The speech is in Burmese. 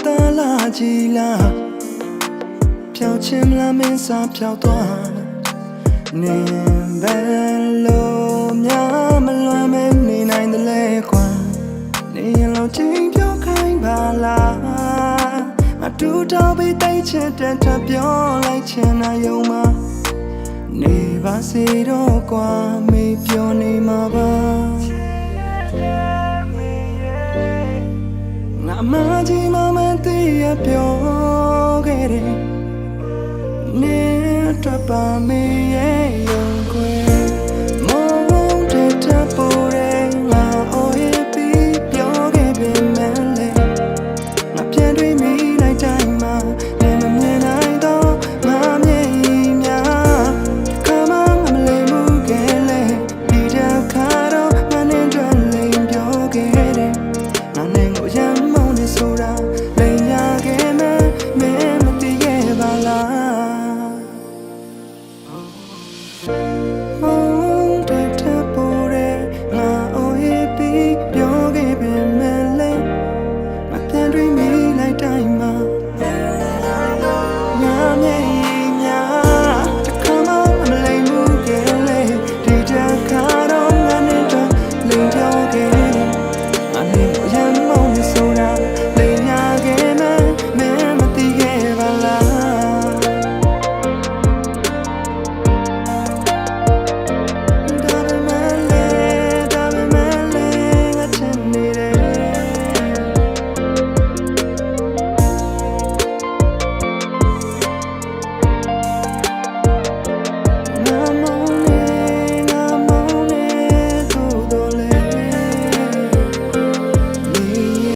တာလာကြီးလားဖြောက်ချင်းမလားမင်းစားဖြောက်သွားနေဘယ်လိုများမလွမ်းမဲနေနိုင်တယ်လဲကွာနေရင်လို့ချင်းပြောခိုင်းပါလားအတူတော်ပြီးတိတ်ချစ်တဲ့ထပြောလိုက်ချင်တာယုံမှာနေပါစေတော့ကွာမေးပြောနေမှာပါငါမကြီးမမသိရပြောခဲ့တယ်နေတော့ပါမေးရဲ့